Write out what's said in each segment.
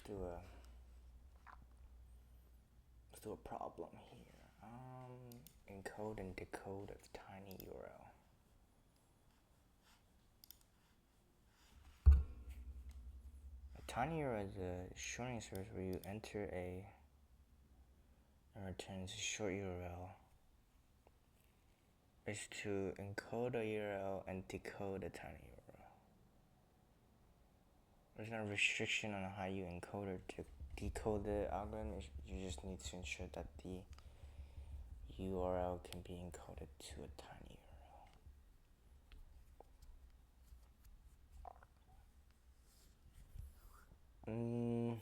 do a problem here. Encode and decode of tiny URL. A tiny URL is a shortening service where you enter and returns a short URL. It's to encode a URL and decode a tiny URL. There's no restriction on how you encode or decode the algorithm. You just need to ensure that the URL can be encoded to a tiny URL.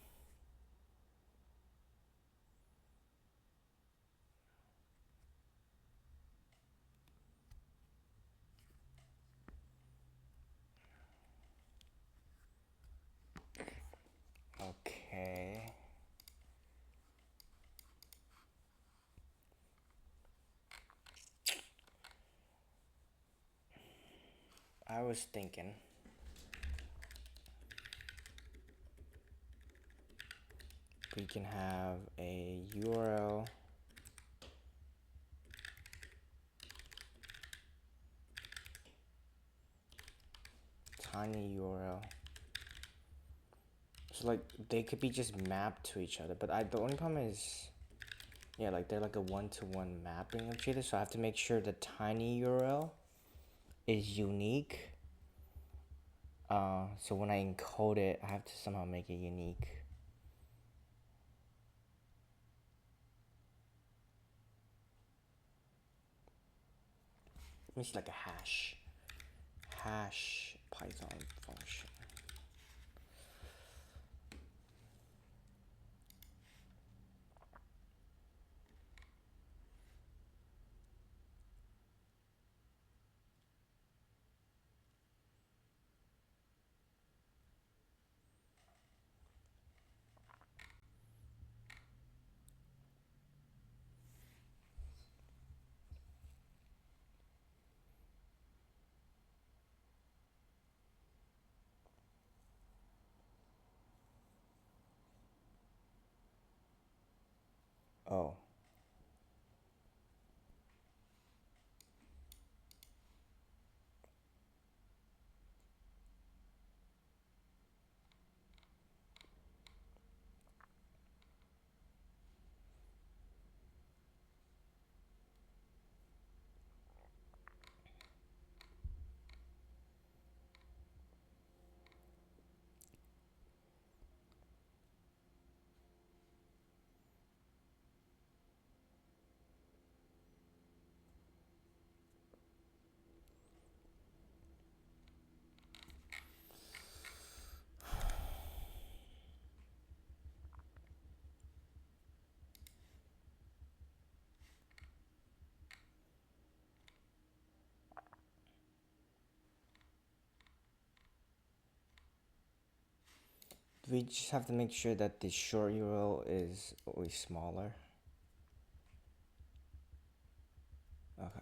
Okay. I was thinking we can have a URL tiny URL. So like they could be just mapped to each other, but the only problem is, yeah, like they're like a one-to-one mapping of each other. So I have to make sure the tiny URL is unique. So when I encode it, I have to somehow make it unique. Let me see, like a hash Python function. Oh. We just have to make sure that the short URL is always smaller. Okay.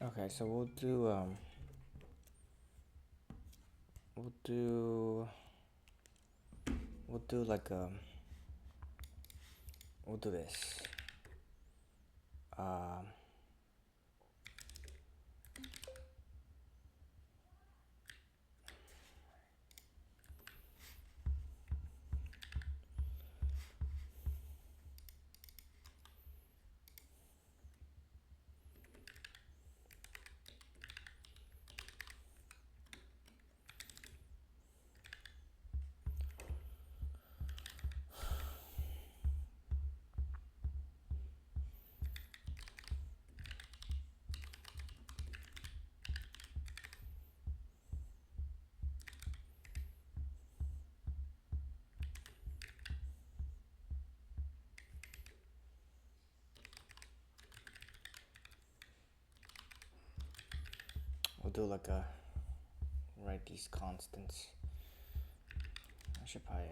Okay, so we'll do like we'll do this. We'll do like a write these constants. I should probably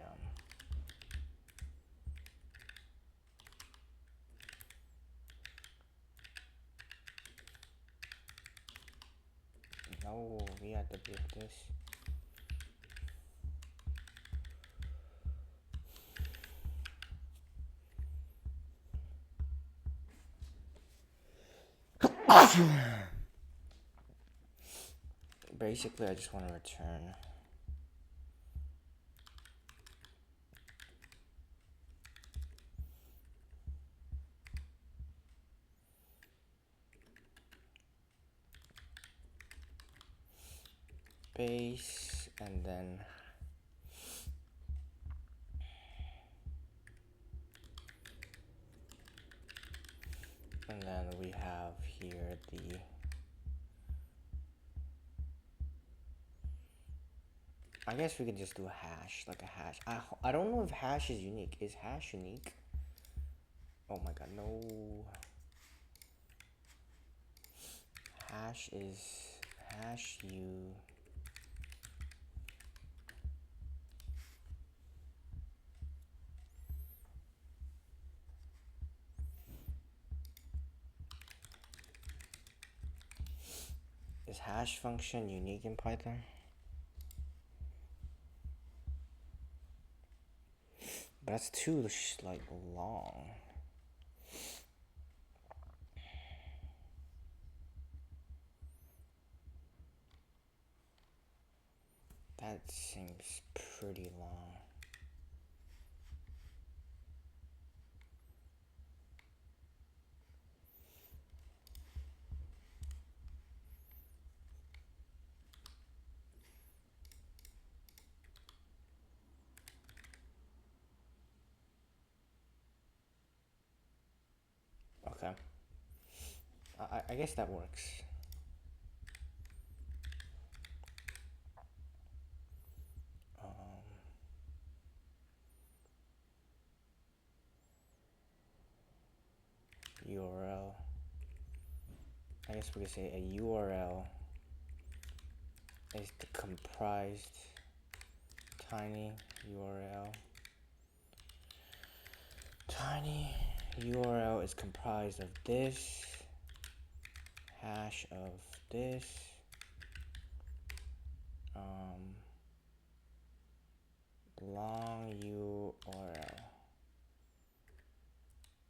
no, we had to do this. Basically, I just want to return base, and then we have here the I guess we could just do a hash, like a hash. I don't know if hash is unique. Is hash unique? Oh my god, no. Hash is hash you. Is hash function unique in Python? But that's too like long. That seems pretty long. Okay. I guess that works. URL. I guess we could say a URL is the comprised tiny URL. Tiny URL is comprised of this, hash of this, long URL,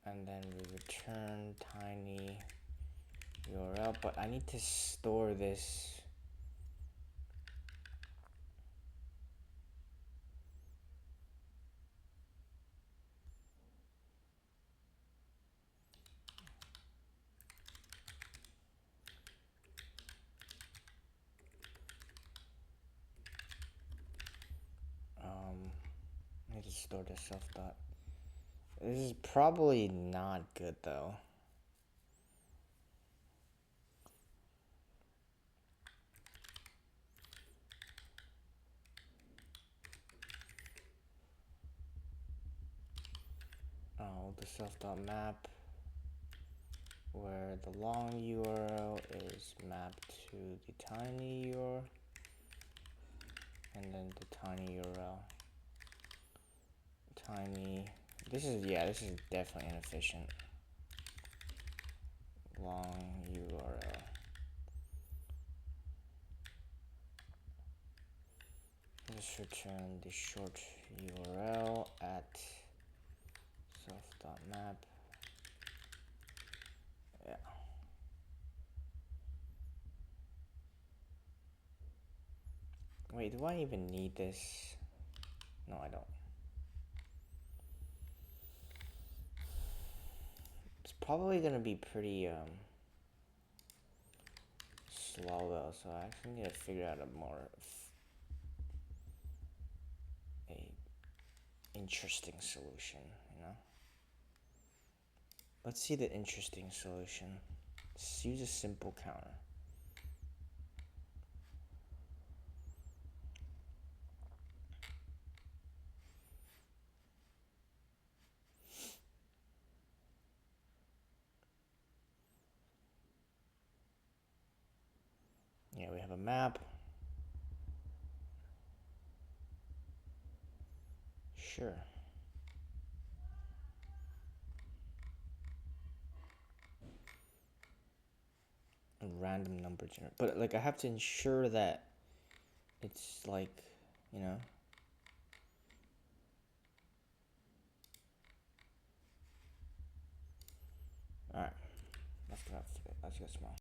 and then we return tiny URL, but I need to store this. I need to store the self dot. This is probably not good though. The self.map where the long URL is mapped to the tiny URL and then the tiny URL. This is definitely inefficient. Long URL. Just return the short URL at self.map. Yeah. Wait, do I even need this? No, I don't. It's probably gonna be pretty slow though, so I actually need to figure out a more interesting solution, you know? Let's see the interesting solution. Let's use a simple counter. Yeah, we have a map. Sure. A random number generator. But like I have to ensure that it's like, you know. Alright. Let's go small.